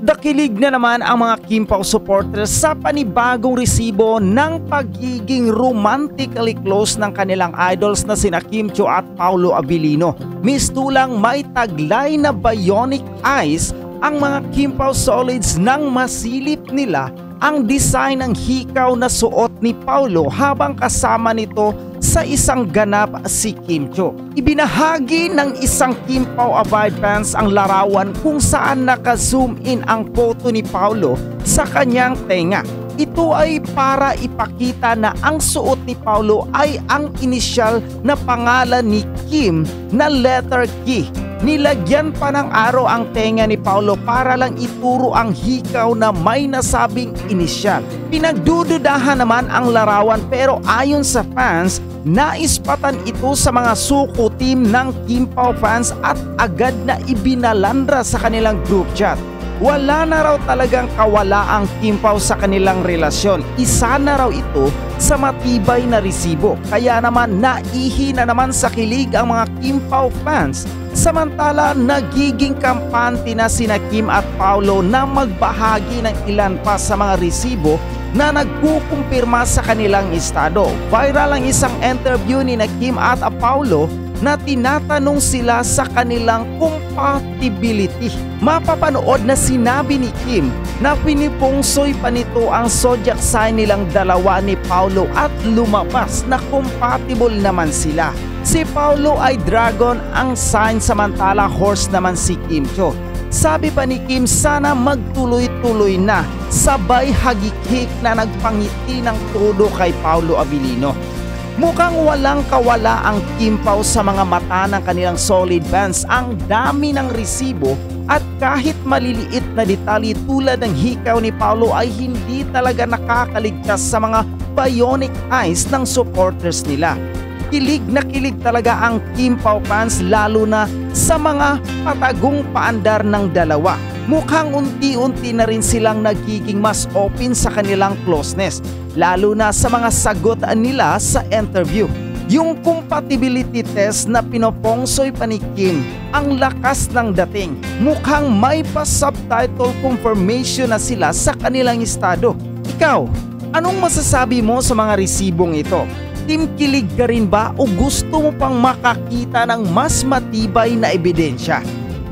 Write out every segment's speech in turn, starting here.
Dakilig na naman ang mga Kim Pao supporters sa panibagong resibo ng pagiging romantically close ng kanilang idols na sina Kim Chiu at Paolo Abilino. Mistulang may taglay na bionic eyes ang mga Kim Pao solids nang masilip nila ang design ng hikaw na suot ni Paolo habang kasama nito sa isang ganap si Kim Chiu. Ibinahagi ng isang Kim Pao Abide fans ang larawan kung saan naka-zoom in ang photo ni Paolo sa kanyang tenga. Ito ay para ipakita na ang suot ni Paolo ay ang inisyal na pangalan ni Kim na letter K. Nilagyan pa ng araw ang tenga ni Paolo para lang ituro ang hikaw na may nasabing inisyal. Pinagdududahan naman ang larawan pero ayon sa fans, naispatan ito sa mga suko team ng Kim Pao fans at agad na ibinalandra sa kanilang group chat. Wala na raw talagang kawala ang Kim Pao sa kanilang relasyon. Isa na raw ito sa matibay na resibo. Kaya naman naihi na naman sa kilig ang mga Kim Pao fans. Samantala nagiging kampante na sina Kim at Paolo na magbahagi ng ilan pa sa mga resibo na nagkukumpirma sa kanilang estado. Viral ang isang interview ni Kim at Paolo na tinatanong sila sa kanilang compatibility. Mapapanood na sinabi ni Kim na pinipungsoy pa nito ang zodiac sign nilang dalawa ni Paolo at lumabas na compatible naman sila. Si Paolo ay dragon ang sign samantala horse naman si Kim Chiu. Sabi pa ni Kim sana magtuloy-tuloy na, sabay hagikik na nagpangiti ng todo kay Paolo Abilino. Mukhang walang kawala ang Kim Pao sa mga mata ng kanilang solid fans. Ang dami ng resibo at kahit maliliit na detalye tulad ng hikaw ni Paolo ay hindi talaga nakakaligtas sa mga bionic eyes ng supporters nila. Kilig na kilig talaga ang Kim Pao fans lalo na sa mga patagong paandar ng dalawa. Mukhang unti-unti na rin silang nagiging mas open sa kanilang closeness, lalo na sa mga sagot nila sa interview. Yung compatibility test na pinopongsoy pa ni Kim, ang lakas ng dating. Mukhang may pa-subtitle confirmation na sila sa kanilang estado. Ikaw, anong masasabi mo sa mga resibong ito? Team kilig ka rin ba o gusto mo pang makakita ng mas matibay na ebidensya?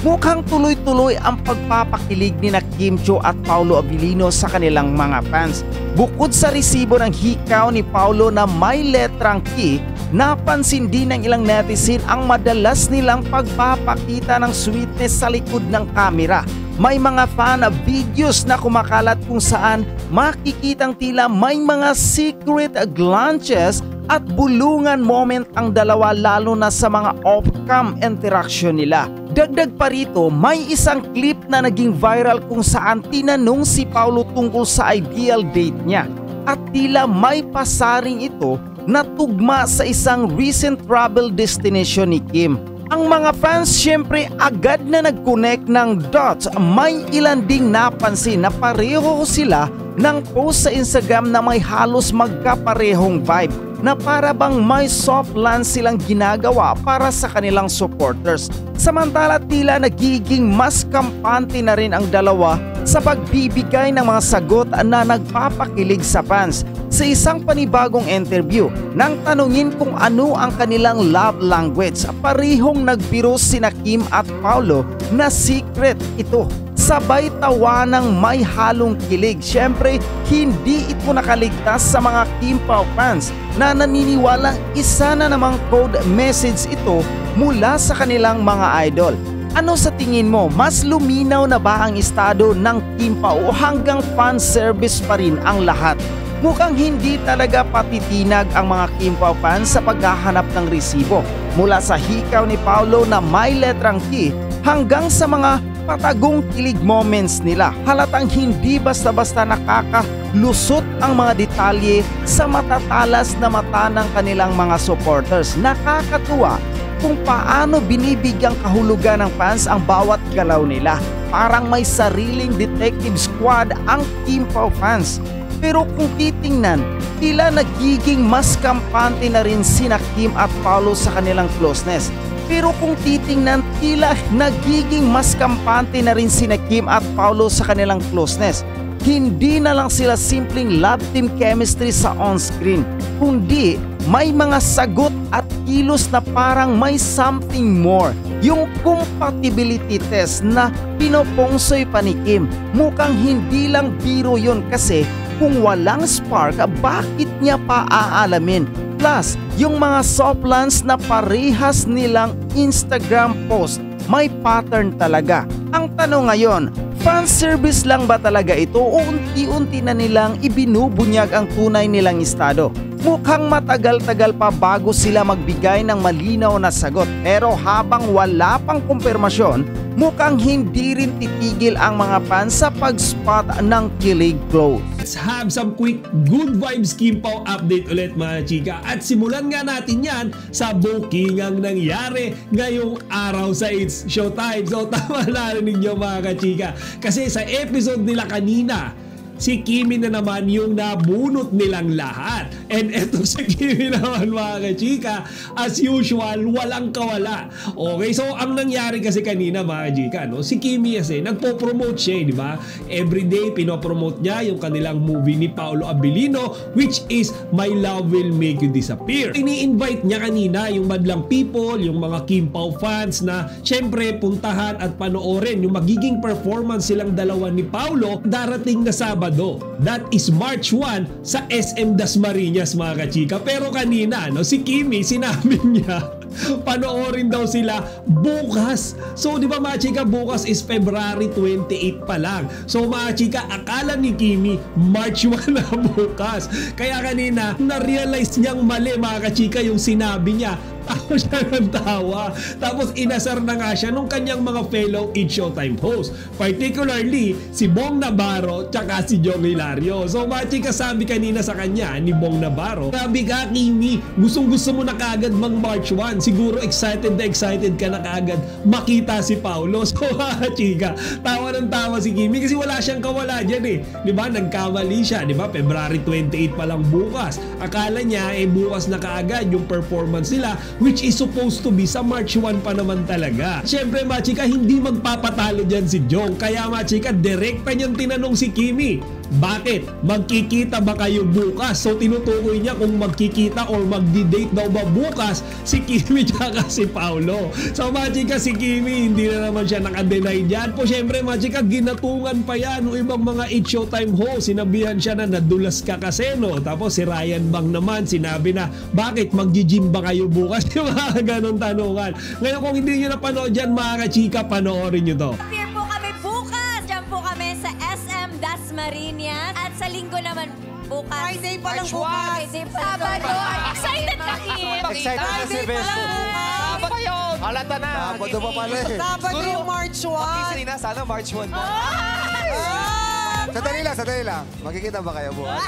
Mukhang tuloy-tuloy ang pagpapakilig ni Kim Chiu at Paolo Abilino sa kanilang mga fans. Bukod sa resibo ng hikaw ni Paolo na may letrang K, napansin din ng ilang netizen ang madalas nilang pagpapakita ng sweetness sa likod ng kamera. May mga fan videos na kumakalat kung saan makikitang tila may mga secret glances at bulungan moment ang dalawa lalo na sa mga off-cam interaction nila. Dagdag pa rito, may isang clip na naging viral kung saan tinanong si Paolo tungkol sa ideal date niya at tila may pasaring ito na tugma sa isang recent travel destination ni Kim. Ang mga fans syempre agad na nag-connect ng dots. May ilan ding napansin na pareho sila ng post sa Instagram na may halos magkaparehong vibe na para bang may soft launch silang ginagawa para sa kanilang supporters. Samantala tila nagiging mas kampante na rin ang dalawa sa pagbibigay ng mga sagot na nagpapakilig sa fans. Sa isang panibagong interview, nang tanungin kung ano ang kanilang love language, parehong nagbiro sina Kim at Paolo na secret ito. Sabay tawa ng may halong kilig. Siyempre, hindi ito nakaligtas sa mga Kim Pao fans na naniniwalang isa na namang code message ito mula sa kanilang mga idol. Ano sa tingin mo? Mas luminaw na ba ang estado ng Kim Pao o hanggang fan service pa rin ang lahat? Mukhang hindi talaga patitinag ang mga Kim Pao fans sa paghahanap ng resibo. Mula sa hikaw ni Paolo na may letrang K hanggang sa mga patagong kilig moments nila. Halatang hindi basta-basta nakakalusot ang mga detalye sa matatalas na mata ng kanilang mga supporters. Nakakatuwa kung paano binibigyang kahulugan ng fans ang bawat galaw nila. Parang may sariling detective squad ang Kim Pao fans. Pero kung titingnan, tila nagiging mas kampante na rin sina Kim at Paolo sa kanilang closeness. Pero kung titingnan, tila nagiging mas kampante na rin sina Kim at Paulo sa kanilang closeness. Hindi na lang sila simpleng love team chemistry sa on-screen, kundi may mga sagot at kilos na parang may something more. Yung compatibility test na pinopongsoy pa ni Kim, mukhang hindi lang biro yun kasi kung walang spark, bakit niya pa aalamin? Plus, yung mga soft lines na parehas nilang Instagram post, may pattern talaga. Ang tanong ngayon, fan service lang ba talaga ito o unti-unti na nilang ibinubunyag ang tunay nilang estado? Mukhang matagal-tagal pa bago sila magbigay ng malinaw na sagot, pero habang wala pang kumpirmasyon, mukhang hindi rin titigil ang mga fans sa pag-spot ng kilig close. Let's have some quick good vibes Kim Pao update ulit mga chika. At simulan nga natin yan sa booking ang nangyari ngayong araw sa It's Showtime. So tama narinig nyo mga kachika. Kasi sa episode nila kanina, si Kimi na naman yung nabunot nilang lahat. And eto si Kimi naman mga kachika, as usual, walang kawala. Okay, so ang nangyari kasi kanina mga kachika, no? Si Kimi kasi nagpo-promote siya, di ba? Everyday pinopromote niya yung kanilang movie ni Paolo Abilino, which is My Love Will Make You Disappear. Ini-invite niya kanina yung madlang people, yung mga Kim Pao fans na syempre puntahan at panoorin yung magiging performance silang dalawa ni Paolo darating na Sabado. That is March 1 sa SM Dasmariñas mga kachika. Pero kanina, no, si Kimi sinabi niya panoorin daw sila bukas. So di ba mga chika, bukas is February 28 pa lang. So mga chika, akala ni Kimi March 1 na bukas. Kaya kanina na-realize niyang mali mga kachika yung sinabi niya. Tawa siya ng tawa. Tapos inasar na nga siya nung kanyang mga fellow It's Showtime host. Particularly si Bong Navarro tsaka si Jong Hilario. So chika, sabi kanina sa kanya ni Bong Navarro, sabi ka Kimi, gustong-gusto mo na kaagad mang March 1. Siguro excited na excited ka na kaagad makita si Paolo. So chika, tawa ng tawa si Kimi kasi wala siyang kawala dyan eh. Diba? Nagkamali siya. Diba? February 28 pa lang bukas. Akala niya bukas na kaagad yung performance nila, which is supposed to be sa March 1 pa naman talaga. Siyempre machika, hindi magpapatalo dyan si Jong. Kaya machika, direkta niyang tinanong si Kimi, bakit? Magkikita ba kayo bukas? So tinutukoy niya kung magkikita or magdi-date daw ba bukas si Kimi tsaka si Paolo. So machika, si Kimi hindi na naman siya nakadenay dyan. Po siyempre machika, ginatungan pa yan ng ibang mga It's Showtime host. Sinabihan siya na nadulas ka kasi, no? Tapos si Ryan Bang naman sinabi na, bakit magji-gym ba kayo bukas? Yung mga ganun tanungan. Ngayon kung hindi nyo napanood dyan mga kachika, panoorin nyo to. Appear po kami bukas. Diyan po kami sa SM Dasmariñas. At sa linggo naman bukas. Friday pa lang bukas. Friday pa lang. Sabado. Excited ka, Kim. Excited na si Beso. Sabado yun. Halata na. Sabado pa pala eh. Sabado yung March 1. Mag-isili na, sana March 1 na. Sandali lang. Magkikita ba kayo bukas?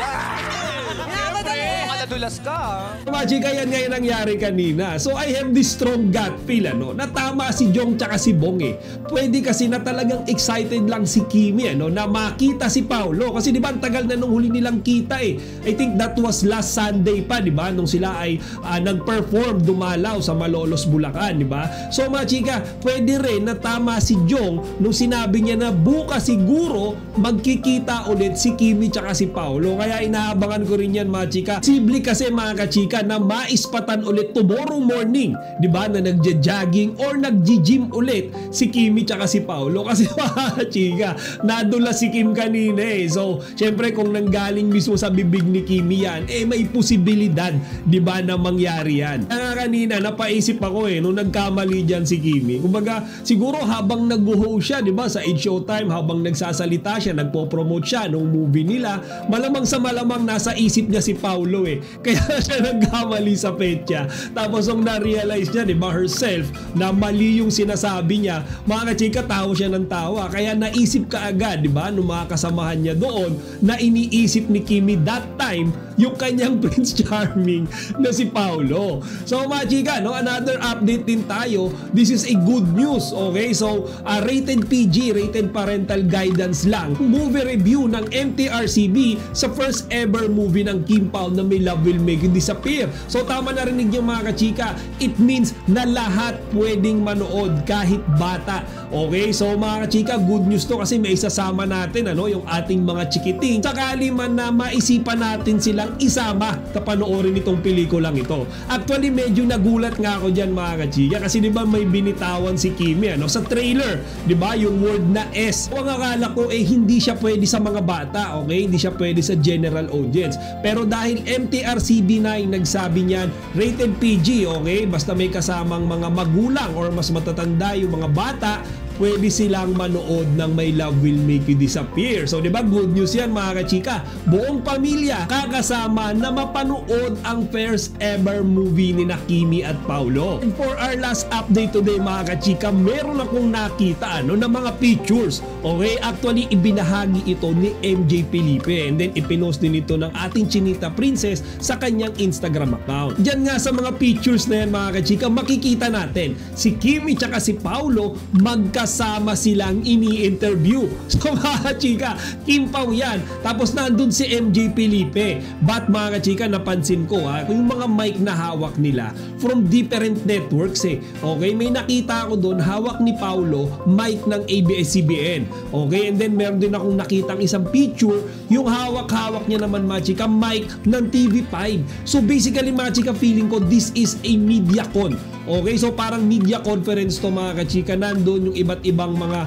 Nadulas ka. Machika, yan nga yung nangyari kanina. So I have this strong gut feel na tama si Jong tsaka si Bong eh. Pwede kasi na talagang excited lang si Kimi na makita si Paolo. Kasi di ba ang tagal na nung huli nilang kita eh. I think that was last Sunday pa, di ba? Nung sila ay nag-perform, dumalaw sa Malolos, Bulacan, di ba? So machika, pwede rin na tama si Jong nung sinabi niya na bukas siguro magkikita ulit si Kimi tsaka si Paolo. Kaya inaabangan ko rin yan machika. Posible kasi mga kachika na maispatan ulit tomorrow morning, di ba, na nagja-jogging or nagji-gym ulit si Kimi tsaka si Paolo. Kasi mga kachika, nadula si Kim kanina eh. So, syempre kung nanggaling mismo sa bibig ni Kimi yan, may posibilidad, di ba, na mangyari yan. Kaya kanina, napaisip ako nung nagkamali dyan si Kimi. Kumbaga, siguro habang nag-host siya, di ba, sa It's Showtime, habang nagsasalita siya, nagpo-promote siya nung movie nila, malamang sa malamang nasa isip niya si Paolo eh. Kaya siya nagkamali sa petsa. Tapos nung na-realize niya, di ba, herself, na mali yung sinasabi niya, mga kachika, tawa siya ng tawa. Kaya naisip ka agad, di ba, nung mga kasamahan niya doon, na iniisip ni Kimi that time yung kanyang Prince Charming na si Paulo. So mga chika, no, another update din tayo. This is a good news, okay? So rated PG, rated parental guidance lang. Movie review ng MTRCB sa first ever movie ng Kim Pao na may Love Will Make You Disappear. So tama narinig niyo mga kachika, it means na lahat pwedeng manood kahit bata. Okay, so mga kachika, good news to kasi may isasama natin yung ating mga chikiting. Sakali man na maisipan natin silang isama na panoorin itong pelikulang ito. Actually, medyo nagulat nga ako dyan mga kachika kasi di ba may binitawan si Kimi sa trailer, di ba, yung word na S. O ang akala ko hindi siya pwede sa mga bata, okay? Hindi siya pwede sa general audience. Pero dahil MTRCB9 nagsabi niyan, rated PG, okay? Basta may kasamang mga magulang or mas matatanda yung mga bata, pwede silang manood ng My Love Will Make You Disappear. So, di ba, good news yan mga kachika. Buong pamilya kakasama na mapanood ang first ever movie ni Kimi at Paulo. And for our last update today mga kachika, meron akong nakita na mga pictures. Okay, actually ibinahagi ito ni MJ Felipe and then ipinost din ito ng ating Chinita Princess sa kanyang Instagram account. Diyan nga sa mga pictures na yan mga kachika, makikita natin si Kimi tsaka si Paulo magkasama silang ini-interview. So mga kachika, Kim Pao yan. Tapos nandun si MJ Felipe. But mga kachika, napansin ko yung mga mic na hawak nila from different networks Okay, may nakita ako doon, hawak ni Paulo mic ng ABS-CBN. Okay, and then meron din akong nakitang isang picture, yung hawak-hawak niya naman mga chika, mic ng TV5. So basically mga chika, feeling ko this is a MediaCon. Okay, so parang media conference to mga kachika, nandun yung iba't ibang mga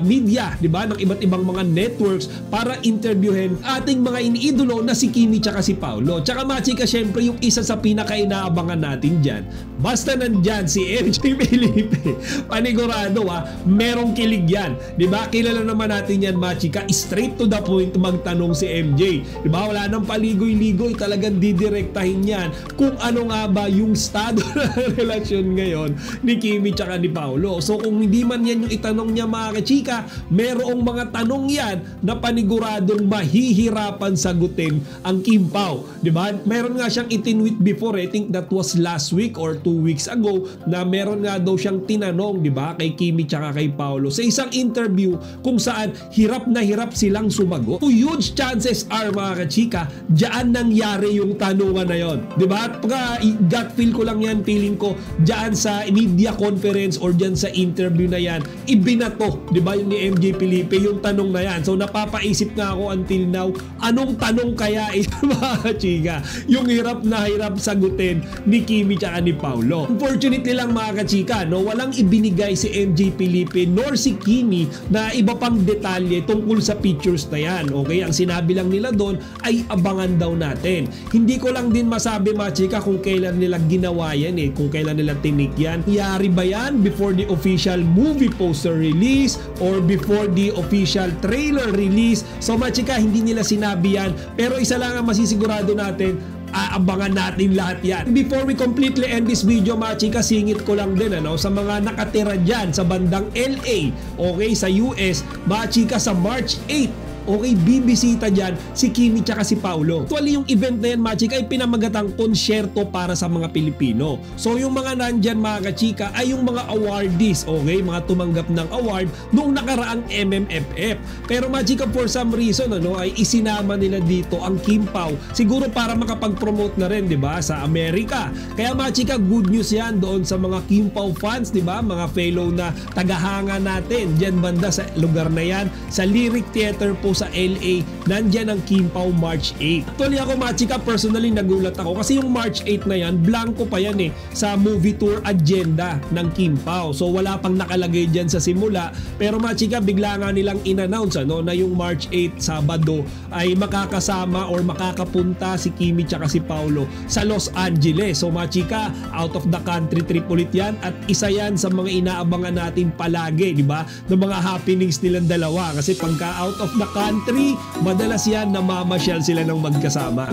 media, di ba, ng iba't ibang mga networks para interviewin ating mga iniidolo na si Kimi tsaka si Paulo. Tsaka mga chika, syempre yung isa sa pinaka-inaabangan natin dyan, basta nandyan si MJ Felipe, panigurado merong kilig yan. Di ba, kilala naman natin yan mga chika, straight to the point magtanong si MJ. Di ba, wala nang paligoy-ligoy, talagang didirektahin yan kung ano nga ba yung estado ng relasyon ngayon ni Kimi tsaka ni Paulo. So kung hindi man yan yung itanong niya mga kachika, merong mga tanong yan na paniguradong mahihirapan sagutin ang Kim Pao. Diba? Meron nga siyang itinweet before, I think that was last week or 2 weeks ago, na meron nga daw siyang tinanong, diba, kay Kimi tsaka kay Paulo sa isang interview kung saan hirap na hirap silang sumagot. So huge chances are mga kachika, diyan nangyari yung tanungan na yon. Diba? Pagka gut feel ko lang yan, feeling ko diyan sa media conference or diyan sa interview na yan, ibinato, di ba, yung ni MJ Felipe yung tanong na yan. So napapaisip nga ako until now, anong tanong kaya mga chika, yung hirap na hirap sagutin ni Kimi tsaka ni Paulo. Unfortunately lang mga kachika, walang ibinigay si MJ Felipe nor si Kimi na iba pang detalye tungkol sa pictures na yan. Okay, ang sinabi lang nila doon ay abangan daw natin. Hindi ko lang din masabi mga chika kung kailan nila ginawa yan kung kailan nila tinik yan. Yari ba yan before the official movie poster release or before the official trailer release? So mga chika, hindi nila sinabi yan, pero isa lang ang masisigurado natin, aabangan natin lahat yan. Before we completely end this video mga chika, singit ko lang din sa mga nakatira dyan sa bandang LA, okay, sa US, mga chika, sa March 8, okay, bibisita dyan si Kimi tsaka si Paulo. Actually, yung event na yan, mga chika, ay pinamagatang konsyerto para sa mga Pilipino. So, yung mga nandyan, mga kachika, ay yung mga awardees, okay, mga tumanggap ng award noong nakaraang MMFF. Pero, mga chika, for some reason, ay isinama nila dito ang Kim Pao. Siguro para makapag-promote na rin, di ba, sa Amerika. Kaya, mga chika, good news yan doon sa mga Kim Pao fans, di ba, mga fellow na tagahanga natin dyan banda sa lugar na yan, sa Lyric Theater po sa LA, nandyan ang Kim Pao March 8. Actually ako mga chika, personally nagulat ako kasi yung March 8 na yan, blanco pa yan sa movie tour agenda ng Kim Pao. So wala pang nakalagay dyan sa simula, pero mga chika, bigla nga nilang in-announce na yung March 8, Sabado, ay makakasama or makakapunta si Kimi tsaka si Paulo sa Los Angeles. So mga chika, out of the country trip ulit yan at isa yan sa mga inaabangan natin palagi, di ba, ng mga happenings nilang dalawa kasi pagka out of the country, madalas yan na mamasyal sila ng magkasama.